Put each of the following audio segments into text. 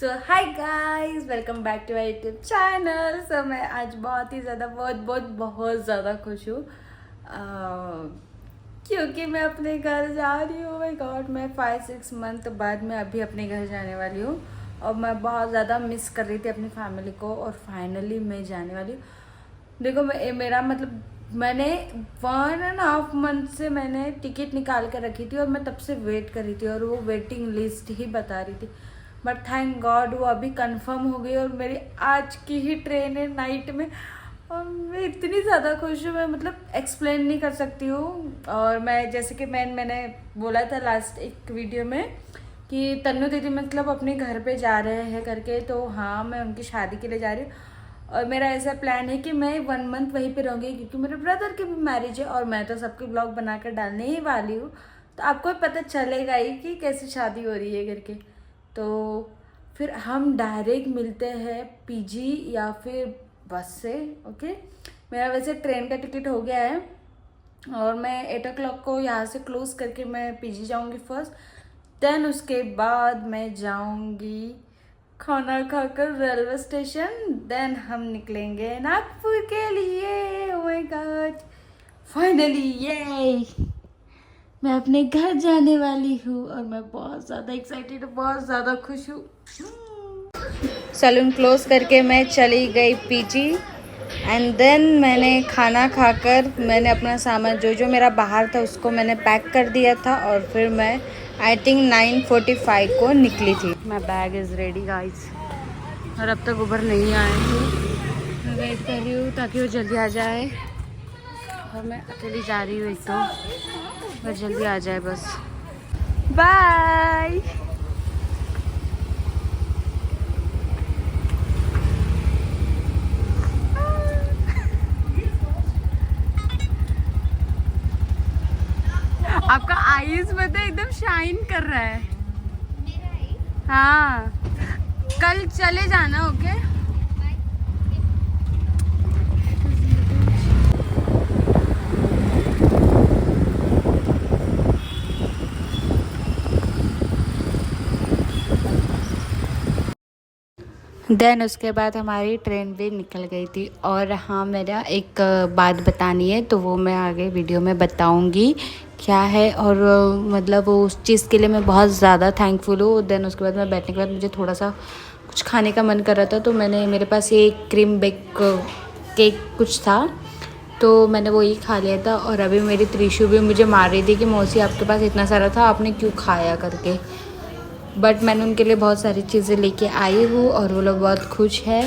So hi guys, welcome back to my YouTube channel. So मैं आज बहुत ही ज़्यादा बहुत ज़्यादा खुश हूँ क्योंकि मैं अपने घर जा रही हूँ। माय गॉड, मैं 5-6 मंथ बाद मैं अभी अपने घर जाने वाली हूँ और मैं बहुत ज़्यादा मिस कर रही थी अपनी फैमिली को और फाइनली मैं जाने वाली हूँ। देखो मेरा मतलब मैंने 1.5 मंथ से मैंने टिकट निकाल कर रखी थी और मैं तब से वेट कर रही थी और वो वेटिंग लिस्ट ही बता रही थी। बट थैंक गॉड वो अभी कंफर्म हो गई और मेरी आज की ही ट्रेन है नाइट में। और मैं इतनी ज़्यादा खुश हूँ, मैं मतलब एक्सप्लेन नहीं कर सकती हूँ। और मैं जैसे कि मैंने बोला था लास्ट एक वीडियो में कि तन्नू दीदी मतलब अपने घर पे जा रहे हैं करके, तो हाँ मैं उनकी शादी के लिए जा रही हूँ। और मेरा ऐसा प्लान है कि मैं 1 मंथ वहीं पे रहूँगी क्योंकि मेरे ब्रदर की भी मैरिज है और मैं तो सबके ब्लॉग बनाकर डालने ही वाली हूँ, तो आपको पता चलेगा ही कि कैसी शादी हो रही है करके। तो फिर हम डायरेक्ट मिलते हैं पीजी या फिर बस से। ओके, मेरा वैसे ट्रेन का टिकट हो गया है और मैं 8 o'clock को यहाँ से क्लोज करके मैं पीजी जाऊँगी फर्स्ट। देन उसके बाद मैं जाऊँगी खाना खाकर रेलवे स्टेशन। देन हम निकलेंगे नागपुर के लिए। ओह माय गॉड, फाइनली ये मैं अपने घर जाने वाली हूँ और मैं बहुत ज़्यादा एक्साइटेड हूँ, बहुत ज़्यादा खुश हूँ। सैलून क्लोज करके मैं चली गई पीजी एंड देन मैंने खाना खाकर मैंने अपना सामान जो जो मेरा बाहर था उसको मैंने पैक कर दिया था और फिर मैं आई थिंक 9:45 को निकली थी। My bag is ready guys और अब तक उबर नहीं आए हैं। मैं वेट कर रही हूँ ताकि वो जल्दी आ जाए और मैं अकेली जा रही हूँ, एक तो बस जल्दी आ जाए बस। बाय। आपका आईज में तो एकदम शाइन कर रहा है। हाँ, कल चले जाना। ओके देन उसके बाद हमारी ट्रेन भी निकल गई थी। और हाँ, मेरा एक बात बतानी है तो वो मैं आगे वीडियो में बताऊंगी क्या है। और मतलब उस चीज़ के लिए मैं बहुत ज़्यादा थैंकफुल हूँ। देन उसके बाद मैं बैठने के बाद मुझे थोड़ा सा कुछ खाने का मन कर रहा था, तो मेरे पास ये क्रीम बेक केक कुछ था तो मैंने वो ही खा लिया था। और अभी मेरी त्रिशु भी मुझे मार रही थी कि मौसी आपके पास इतना सारा था, आपने क्यों खाया करके। बट मैंने उनके लिए बहुत सारी चीज़ें लेके आई हूँ और वो लोग बहुत खुश है।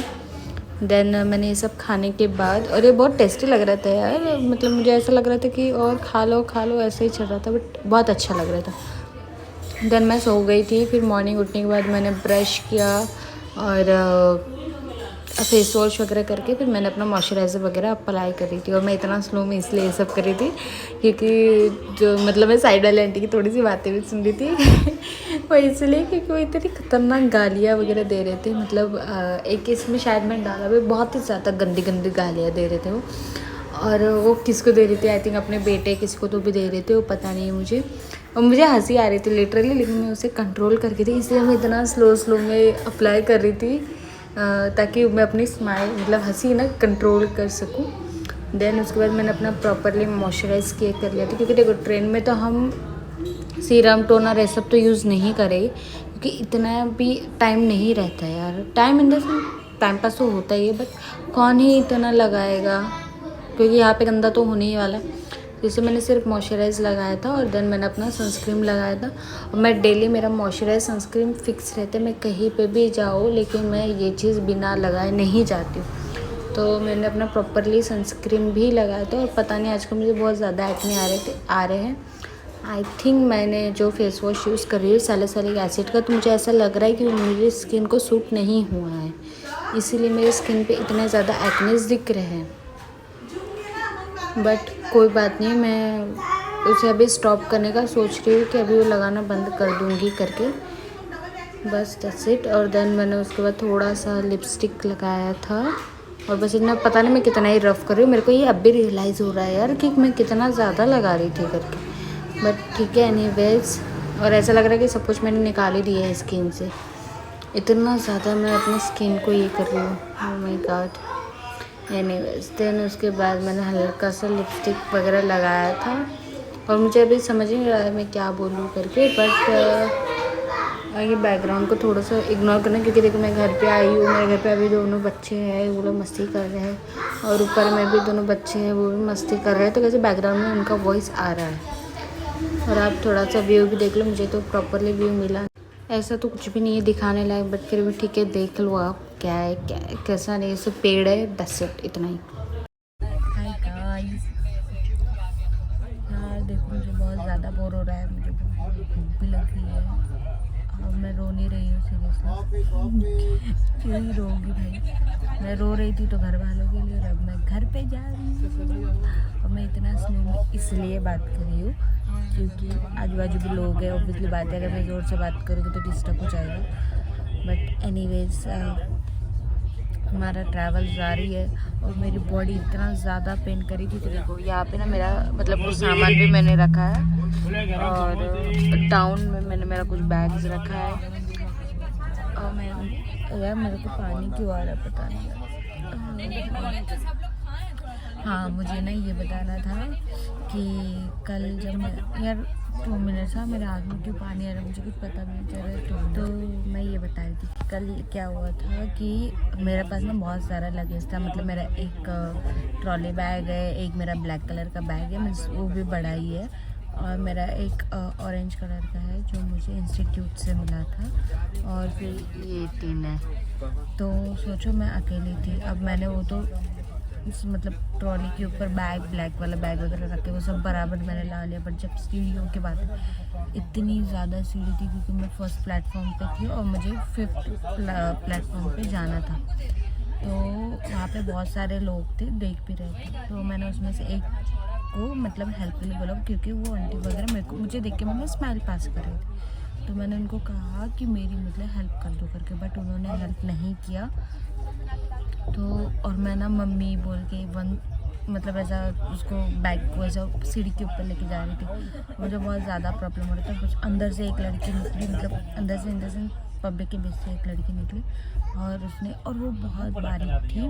देन मैंने ये सब खाने के बाद, और ये बहुत टेस्टी लग रहा था यार, मतलब मुझे ऐसा लग रहा था कि और खा लो ऐसे ही चल रहा था, बट बहुत अच्छा लग रहा था। देन मैं सो गई थी। फिर मॉर्निंग उठने के बाद मैंने ब्रश किया और फेस वॉश वगैरह करके फिर मैंने अपना मॉइस्चराइज़र वगैरह अप्लाई कर रही थी। और मैं इतना स्लो में इसलिए ये सब कर रही थी क्योंकि जो मतलब मैं साइड वाले आंटी की थोड़ी सी बातें भी सुन रही थी वो इसलिए क्योंकि वो इतनी खतरनाक गालियाँ वगैरह दे रहे थे। मतलब एक इसमें शायद मैं डाला भी, बहुत ही ज़्यादा गंदी गंदी गालियाँ दे रहे थे वो। और वो किसको दे रही थी, आई थिंक अपने बेटे किसी को तो भी दे रहे थे, वो पता नहीं है मुझे। और मुझे हंसी आ रही थी लिटरली, लेकिन मैं उसे कंट्रोल करके थी, इसलिए मैं इतना स्लो में अप्लाई कर रही थी ताकि मैं अपनी स्माइल मतलब हंसी ना कंट्रोल कर सकूं। देन उसके बाद मैंने अपना प्रॉपरली मॉइस्चराइज़ कर लिया था क्योंकि देखो ट्रेन में तो हम सीरम टोनर ये सब तो यूज़ नहीं करें क्योंकि इतना भी टाइम नहीं रहता है यार। Time in the sense time pass तो होता ही है, बट कौन ही इतना लगाएगा क्योंकि यहाँ पे गंदा तो होने ही वाला है। जैसे मैंने सिर्फ मॉइस्चराइज़ लगाया था और देन मैंने अपना सनस्क्रीन लगाया था। और मैं डेली मेरा मॉइस्चराइज सनस्क्रीन फिक्स रहता है, मैं कहीं पे भी जाऊँ लेकिन मैं ये चीज़ बिना लगाए नहीं जाती हूँ। तो मैंने अपना प्रॉपरली सनस्क्रीन भी लगाया था। और पता नहीं आजकल मुझे बहुत ज़्यादा एक्ने आ रहे हैं। आई थिंक मैंने जो फेस वॉश यूज़ कर रही हूँ सैलिसिलिक एसिड का, तो मुझे ऐसा लग रहा है कि मेरी स्किन को सूट नहीं हुआ है, इसीलिए मेरी स्किन पे इतने ज़्यादा एक्नेस दिख रहे हैं। बट कोई बात नहीं, मैं उसे अभी स्टॉप करने का सोच रही हूँ कि अभी वो लगाना बंद कर दूँगी करके, बस दैट्स इट। और देन मैंने उसके बाद थोड़ा सा लिपस्टिक लगाया था और बस इतना, पता नहीं मैं कितना ही रफ़ कर रही हूँ, मेरे को ये अब भी रियलाइज़ हो रहा है यार कि मैं कितना ज़्यादा लगा रही थी करके। बट ठीक है एनीवेज, और ऐसा लग रहा है कि सब कुछ मैंने निकाल ही दिया है स्किन से। इतना ज़्यादा मैं अपनी स्किन को ये कर रही हूँ, oh my God. Anyways then उसके बाद मैंने हल्का सा लिपस्टिक वगैरह लगाया था और मुझे अभी समझ ही नहीं रहा है मैं क्या बोलूँ करके, बट ये बैकग्राउंड को थोड़ा सा इग्नोर करना क्योंकि देखो मैं घर पे आई हूँ, मेरे घर पे अभी दोनों बच्चे हैं, वो लोग मस्ती कर रहे हैं और ऊपर में भी दोनों बच्चे हैं, वो भी मस्ती कर रहे हैं, तो कैसे बैकग्राउंड में उनका वॉइस आ रहा है। और आप थोड़ा सा व्यू भी देख लो, मुझे तो प्रॉपरली व्यू मिला, ऐसा तो कुछ भी नहीं है दिखाने लायक, बट फिर भी ठीक है देख लो आप क्या है क्या है, कैसा नहीं, सिर्फ पेड़ है, दैट्स इट, इतना ही। हाय गाइस, यार देखो मुझे बहुत ज़्यादा बोर हो रहा है, मुझे बहुत भूख भी लग रही है और मैं रो नहीं रही हूँ सीरियसली। क्यों ही रोगी भाई, मैं रो रही थी तो घर वालों के लिए, और अब मैं घर पे जा रही हूँ और मैं इतना स्लो में इसलिए बात कर रही हूँ क्योंकि आजू बाजू भी लोग हैं, ऑब्वियसली बात है, अगर मैं ज़ोर से बात करूँगी तो डिस्टर्ब हो जाएगा। बट एनीवेज हमारा ट्रैवल जारी है और मेरी बॉडी इतना ज़्यादा पेन करी थी, तो देखो यहाँ पे ना मेरा मतलब कुछ सामान भी मैंने रखा है और डाउन में मैंने मेरा कुछ बैग्स रखा है और मैं यार मेरे को पानी क्यों आ रहा है पता नहीं। हाँ मुझे ना ये बताना था कि कल जब मैं यार 2 मिनट था मेरे आँख में क्यों पानी आ रहा है मुझे कुछ पता भी नहीं चल रहा, तो मैं ये बता रही थी कि कल क्या हुआ था कि मेरे पास ना बहुत सारा लगेज था, मतलब मेरा एक ट्रॉली बैग है, एक मेरा ब्लैक कलर का बैग है, मीन्स वो भी बड़ा ही है, और मेरा एक ऑरेंज कलर का है जो मुझे इंस्टीट्यूट से मिला था, और फिर ये 3 है। तो सोचो मैं अकेली थी, अब मैंने वो तो मतलब ट्रॉली के ऊपर बैग ब्लैक वाला बैग वगैरह रखे वो सब बराबर मैंने ला लिया, बट जब सीढ़ियों की बात है इतनी ज़्यादा सीढ़ी थी क्योंकि मैं फर्स्ट प्लेटफॉर्म पे थी और मुझे 5th प्लेटफॉर्म पे जाना था, तो वहाँ पे बहुत सारे लोग थे देख भी रहे थे, तो मैंने उसमें से एक को मतलब हेल्प के लिए बोला क्योंकि वो आंटी वगैरह मुझे देख के मम्मी स्माइल पास कर रही थी, तो मैंने उनको कहा कि मेरी मतलब हेल्प कर दो करके, बट उन्होंने हेल्प नहीं किया। तो और मैं ना मम्मी बोल के मतलब ऐसा उसको बैग को ऐसा सीढ़ी के ऊपर लेके जा रही थी, मुझे बहुत ज़्यादा प्रॉब्लम हो रहा था। कुछ अंदर से एक लड़की निकली, मतलब अंदर से पब्लिक के बीच से एक लड़की निकली और उसने, और वो बहुत बारीक थी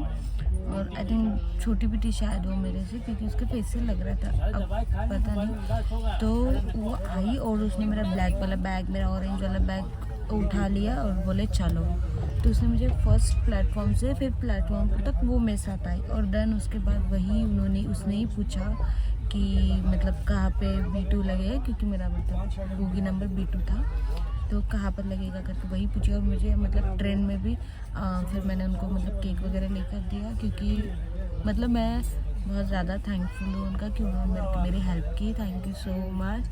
और आई थिंक छोटी भी थी शायद वो मेरे से, क्योंकि उसके फेस से लग रहा था, अब पता नहीं। तो वो आई और उसने मेरा ब्लैक वाला बैग, मेरा ऑरेंज वाला बैग उठा लिया और बोले चलो, तो उसने मुझे फर्स्ट प्लेटफॉर्म से फिर प्लेटफॉर्म तक वो मेरे साथ आई, और देन उसके बाद वही उसने ही पूछा कि मतलब कहाँ पे B2 लगेगा, क्योंकि मेरा मतलब बोगी नंबर B2 था, तो कहाँ पर लगेगा करके वही पूछी, और मुझे मतलब ट्रेन में भी फिर मैंने उनको मतलब केक वगैरह लेकर दिया, क्योंकि मतलब मैं बहुत ज़्यादा थैंकफुल हूँ उनका कि उन्होंने मेरी हेल्प की, थैंक यू सो मच।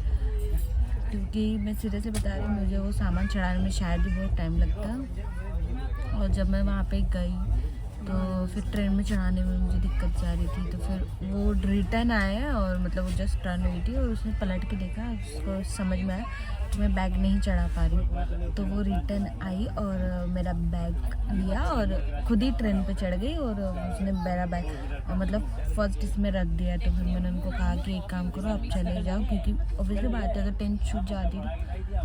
क्योंकि मैं सीरियसली बता रही हूँ मुझे वो सामान चढ़ाने में शायद भी बहुत टाइम लगता, और जब मैं वहाँ पे गई तो फिर ट्रेन में चढ़ाने में मुझे दिक्कत जा रही थी, तो फिर वो रिटर्न आया और मतलब वो जस्ट टर्न हुई थी और उसने पलट के देखा, उसको समझ में आया कि मैं बैग नहीं चढ़ा पा रही, तो वो रिटर्न आई और मेरा बैग लिया और खुद ही ट्रेन पे चढ़ गई, और उसने मेरा बैग मतलब फर्स्ट इसमें रख दिया। तो फिर मैंने उनको कहा कि एक काम करो आप चले जाओ, क्योंकि ऑब्वियसली बात है अगर ट्रेन छूट जाती,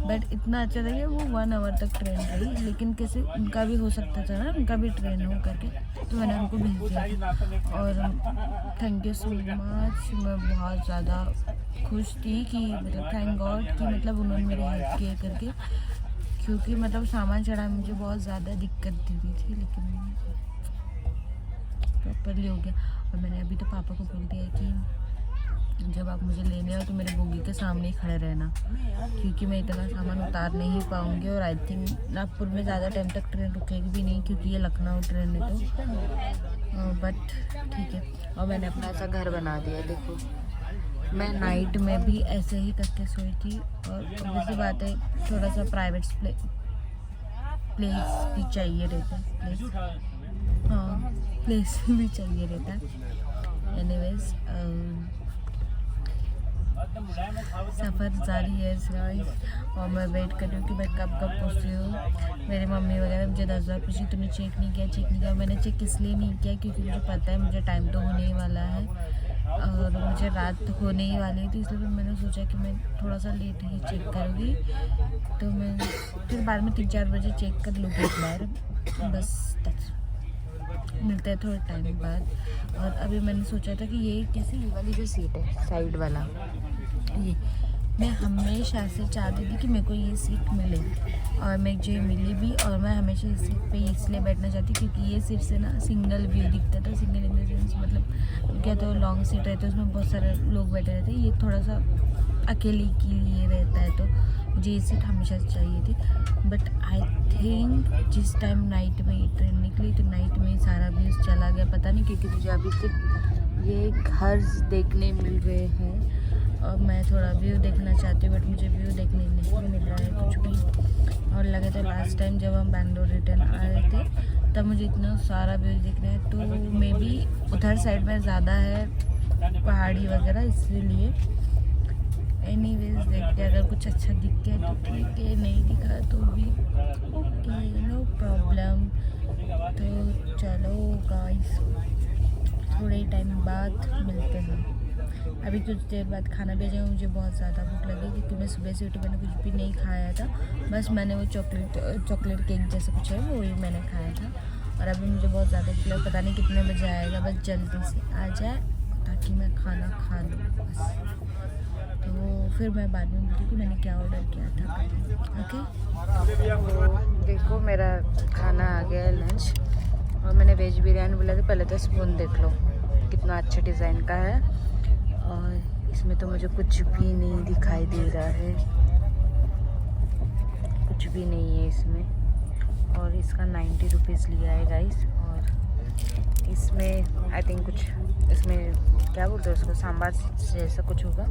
बट इतना अच्छा था कि वो 1 आवर तक ट्रेन रही, लेकिन कैसे उनका भी हो सकता था ना, उनका भी ट्रेन हो करके, तो मैंने उनको भेज दिया। और थैंक यू सो मच, मैं बहुत ज़्यादा खुश थी कि मतलब थैंक गॉड कि मतलब उन्होंने मेरी हेल्प किया करके, क्योंकि मतलब सामान चढ़ाने में मुझे बहुत ज़्यादा दिक्कत दी हुई थी, लेकिन प्रॉपरली हो गया। और मैंने अभी तो पापा को बोल दिया कि जब आप मुझे लेने आओ तो मेरे बोगी के सामने ही खड़े रहना, क्योंकि मैं इतना सामान उतार नहीं पाऊँगी, और आई थिंक नागपुर में ज़्यादा टाइम तक ट्रेन रुकेगी भी नहीं, क्योंकि ये लखनऊ ट्रेन है, तो बट ठीक है। और मैंने अपना ऐसा घर बना दिया, देखो मैं नाइट में भी ऐसे ही करके सोई थी, और वैसी बात है थोड़ा सा प्राइवेट प्लेस भी चाहिए रहता है, प्लेस भी चाहिए रहता है। एनीवेज सफ़र जारी है गाइस, और मैं वेट कर रही हूँ कि मैं कब पहुँचती हूँ। मेरी मम्मी वगैरह मुझे 10 बार पूछी तूने चेक नहीं किया, मैंने चेक इसलिए नहीं किया क्योंकि मुझे पता है मुझे टाइम तो होने ही वाला है, और मुझे रात होने ही वाली थी, इसलिए मैंने सोचा कि मैं थोड़ा सा लेट ही चेक करूँगी। तो मैं फिर बाद में 3-4 बजे चेक कर लूँगी एक बार, बस मिलते हैं थोड़े टाइम बाद। और अभी मैंने सोचा था कि ये कैसे, ये वाली जो सीट है साइड वाला, ये मैं हमेशा से चाहती थी कि मेरे को ये सीट मिले, और मुझे मिली भी। और मैं हमेशा इस सीट पे इसलिए बैठना चाहती क्योंकि ये सीट से ना सिंगल व्यू दिखता था। सिंगल इन द सेंस मतलब क्या, तो लॉन्ग सीट रहती है, उसमें बहुत सारे लोग बैठे रहते हैं, ये थोड़ा सा अकेले के लिए रहता है, तो मुझे ये सीट हमेशा से चाहिए थी। बट आई थिंक जिस टाइम नाइट में ये ट्रेन निकली तो नाइट में सारा व्यूज़ चला गया, पता नहीं, क्योंकि मुझे अभी सिर्फ ये घर देखने मिल रहे हैं और मैं थोड़ा व्यू देखना चाहती हूँ, बट मुझे व्यू देखने नहीं मिल रहा है कुछ भी। और लगे तो लास्ट टाइम जब हम बैंगलोर रिटर्न आ रहे थे तब मुझे इतना सारा व्यू दिख रहा है, तो मे बी उधर साइड में ज़्यादा है पहाड़ी वगैरह, इसीलिए। एनीवेज देखते हैं, अगर कुछ अच्छा दिख गया तो ठीक है, नहीं दिखा तो भी ओके, नो प्रॉब्लम। तो चलो गाइस, थोड़े टाइम बाद मिलते हैं। अभी कुछ देर बाद खाना भी आ जाएगा। मुझे बहुत ज़्यादा भूख लगी क्योंकि मैं सुबह से उठी, मैंने कुछ भी नहीं खाया था, बस मैंने वो चॉकलेट केक जैसा कुछ है वो ही मैंने खाया था। और अभी मुझे बहुत ज़्यादा भूख लगी, पता नहीं कितने बजे आएगा, बस जल्दी से आ जाए ताकि मैं खाना खा लूँ बस। तो फिर मैं बाद में बोलती कि मैंने क्या ऑर्डर किया था। ओके, देखो मेरा खाना आ गया है, लंच। और मैंने वेज बिरयानी बोला था, पहले तो स्पून देख लो कितना अच्छा डिज़ाइन का है, और इसमें तो मुझे कुछ भी नहीं दिखाई दे रहा है, कुछ भी नहीं है इसमें। और इसका 90 रुपीज़ लिया है गाइस। और इसमें आई थिंक कुछ, इसमें क्या बोलते हैं उसको, सांभर जैसा कुछ होगा,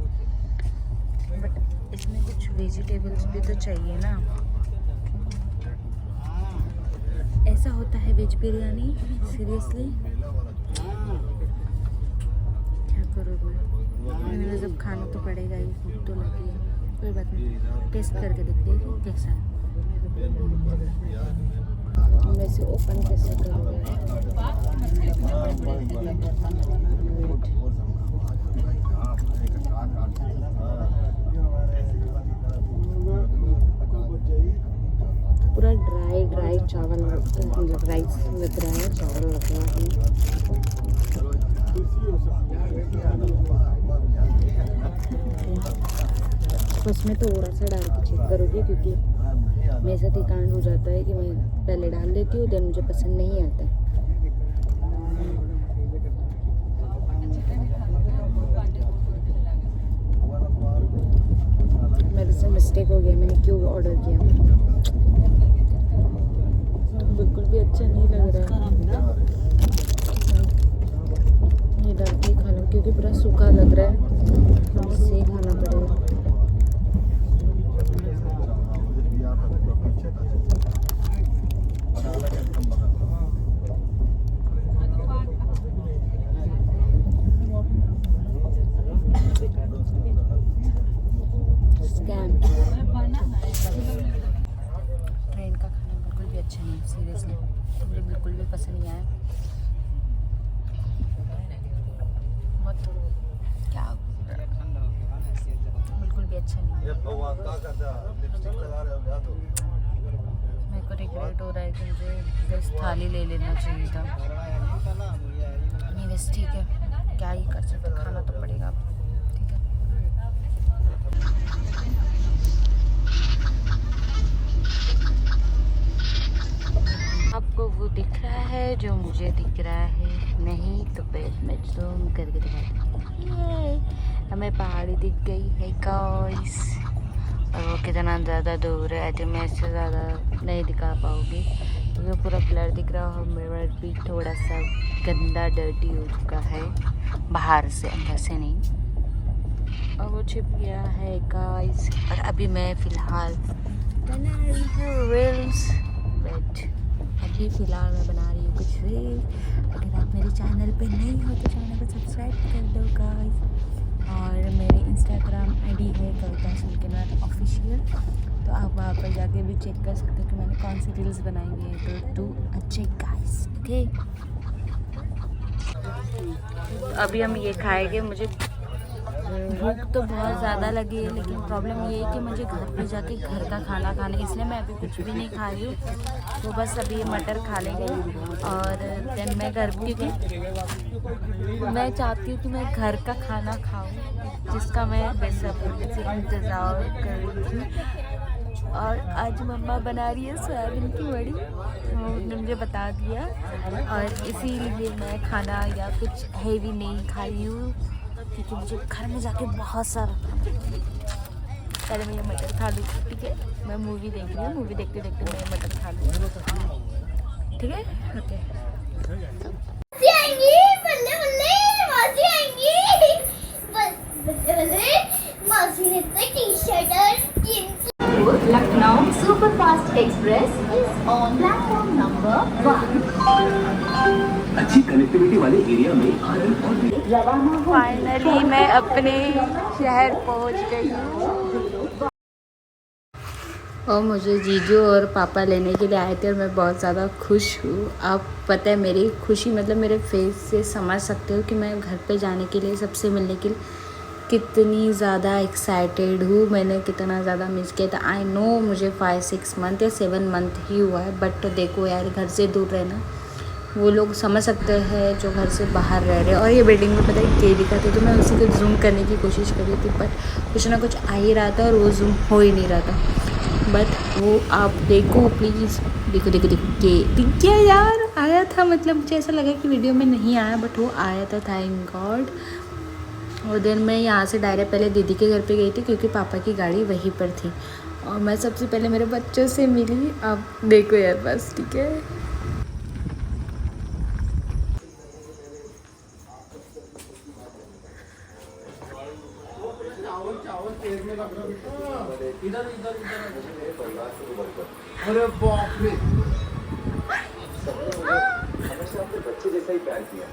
बट इसमें कुछ वेजिटेबल्स भी तो चाहिए ना। ऐसा होता है वेज बिरयानी, सीरियसली क्या करोगे, मैंने जब खाना तो पड़ेगा ही, भूख तो लगी है, कोई बात नहीं, टेस्ट करके देखते हैं कैसा है। मैं इसे ओपन कैसे करूँगा, पूरा ड्राई चावल, मतलब राइस लग रहा है, चावल लग रहा है। उसमें थोड़ा सा डाल के चेक करोगे, क्योंकि मेरे साथ ही कांड हो जाता है कि मैं पहले डाल देती हूँ, देन मुझे पसंद नहीं आता। मेरे से मिस्टेक हो गया, मैंने क्यों ऑर्डर किया, तो बिल्कुल भी अच्छा नहीं लग रहा है। ये डाल के खा लो क्योंकि पूरा सूखा लग रहा है, इससे खाना पड़ेगा। ट्रेन का खाना बिल्कुल भी अच्छा नहीं, सीरियसली मुझे बिल्कुल भी पसंद नहीं आया। बहुत क्या, बिल्कुल भी अच्छा नहीं। मेरे को रिग्रेट हो रहा है कि मुझे बस थाली ले लेना चाहिए था। नहीं बस ठीक है, क्या ही कर सकते, खाना तो पड़ेगा, ठीक है। आपको वो दिख रहा है जो मुझे दिख रहा है? नहीं तो फिर मैं जूम करके दिखाती हूँ। हमें पहाड़ी दिख गई है गाइस, और वो कितना ज़्यादा दूर है, आई थिंक मैं इससे ज़्यादा नहीं दिखा पाऊँगी क्योंकि पूरा ब्लर दिख रहा है। मिरर भी थोड़ा सा गंदा डर्टी हो चुका है, बाहर से, अंदर से नहीं। और वो छिप गया है गाइस। और अभी मैं फ़िलहाल बना रही हूँ रील्स, बट अभी फ़िलहाल मैं बना रही हूँ कुछ रील्स। अगर आप मेरे चैनल पे नहीं हो तो चैनल को सब्सक्राइब कर दो गाइस। और मेरी इंस्टाग्राम आईडी है कविता सुलकेनाथ ऑफिशियल, तो आप वहाँ पर जाके भी चेक कर सकते हो कि मैंने कौन सी रील्स बनाई है। तो do a check guys, okay. अभी हम ये खाएंगे। मुझे भूख तो बहुत ज़्यादा लगी है, लेकिन प्रॉब्लम ये है कि मुझे घर पे जाके घर का खाना खाना है, इसलिए मैं अभी कुछ भी नहीं खा रही हूँ। तो बस अभी ये मटर खा लेंगे और देन मैं घर, क्योंकि मैं चाहती हूँ कि मैं घर का खाना खाऊँ, जिसका मैं बेसब्री से इंतज़ार कर रही थी। और आज मम्मा बना रही है सोयाबीन की बड़ी, उन्होंने मुझे बता दिया, और इसीलिए मैं खाना या कुछ हेवी नहीं खाई हूँ, क्योंकि मुझे घर में जाके बहुत सारा काम है। पहले मैं ये मटर खा लूँ, ठीक है? मैं मूवी देख रही हूँ, मूवी देखते देखते मैं मटर खा लूँ, ठीक है? Okay. Lucknow Superfast Express is on platform number 1. अच्छी कनेक्टिविटी वाले एरिया में रवाना हो। फाइनली मैं अपने शहर पहुंच गई हूँ और मुझे जीजू और पापा लेने के लिए आए थे और मैं बहुत ज़्यादा खुश हूँ। आप पता है मेरी खुशी मतलब मेरे फेस से समझ सकते हो कि मैं घर पे जाने के लिए, सबसे मिलने के लिए कितनी ज़्यादा एक्साइटेड हूँ। मैंने कितना ज़्यादा मिस किया था। आई नो मुझे 5-6 मंथ या 7 मंथ ही हुआ है, बट देखो यार, घर से दूर रहना वो लोग समझ सकते हैं जो घर से बाहर रह रहे हैं। और ये बिल्डिंग में पता है क्या दिखा था, तो मैं उसी को जूम करने की कोशिश कर रही थी, बट कुछ ना कुछ आ ही रहा था और वो जूम हो ही नहीं रहा था। बट वो आप देखो प्लीज़, देखो देखो देखो, ये दिख गया यार, आया था। मतलब मुझे ऐसा लगा कि वीडियो में नहीं आया, बट वो आया था, थैंक गॉड। और देन मैं यहाँ से डायरेक्ट पहले दीदी के घर पे गई थी, क्योंकि पापा की गाड़ी वहीं पर थी, और मैं सबसे पहले मेरे बच्चों से मिली। आप देखो यार बस, ठीक है? अरे बाप रे, हमेशा अपने बच्चे जैसा ही प्यार किया।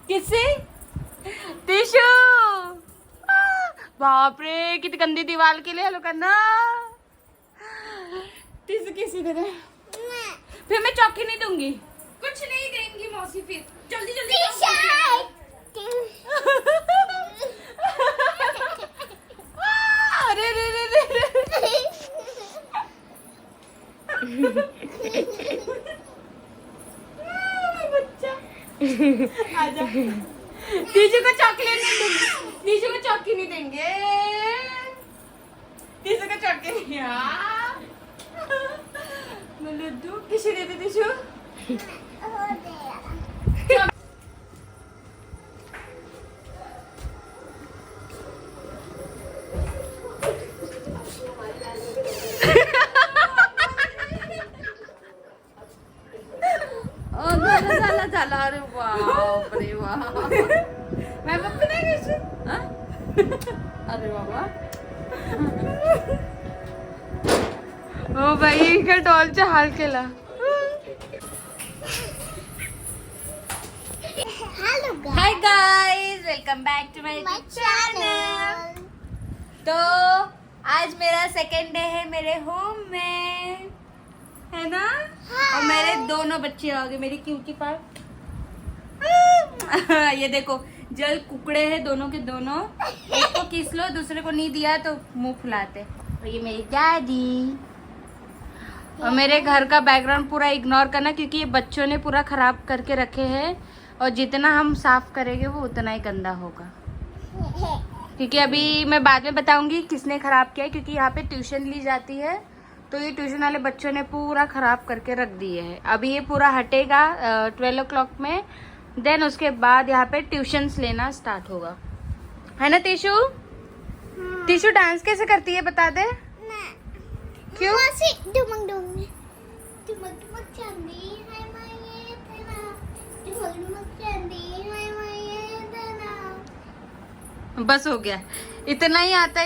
किससे? टिशू। बाप रे, कितनी गंदी दीवार के लिए हेलो करना। टिशू किसी दे दे। फिर मैं चौकी नहीं दूंगी, कुछ नहीं देंगी मौसी। फिर जल्दी जल्दी अरे रे रे रे बच्चा आजा। टीचू को चॉकलेट नहीं देंगे, टीचू को चौकी नहीं देंगे, टीचू को चौकी नहीं। लड्डू किसी दे दे टीचू। झाला अरे बाप रे वाह, मैं पप्पी नाही घ्यायची। अरे बाबा, ओ बाई, का डॉलचा हाल केला। Hi guys, welcome back to my channel. तो आज मेरा सेकेंड डे है मेरे होम में, है ना? और मेरे दोनों बच्चे आ गए, मेरी क्यूटी पार। ये देखो, जल कुकड़े हैं दोनों के दोनों। एक को किस लो, दूसरे को नहीं दिया तो मुंह फुलाते। और ये मेरी डैडी। और मेरे घर का बैकग्राउंड पूरा इग्नोर करना, क्योंकि ये बच्चों ने पूरा खराब करके रखे हैं, और जितना हम साफ करेंगे वो उतना ही गंदा होगा। क्योंकि अभी मैं बाद में बताऊंगी किसने खराब किया है, क्योंकि यहाँ पे ट्यूशन ली जाती है, तो ये ट्यूशन वाले बच्चों ने पूरा खराब करके रख दिए है। अभी ये पूरा हटेगा 12 o'clock में, देन उसके बाद यहाँ पे ट्यूशंस लेना स्टार्ट होगा, है ना टीशू? टीशू डांस कैसे करती है बता दे। क्यों? चमक चांदी है माये तना, चमक चांदी है माये तना। बस हो गया, इतना ही आता है।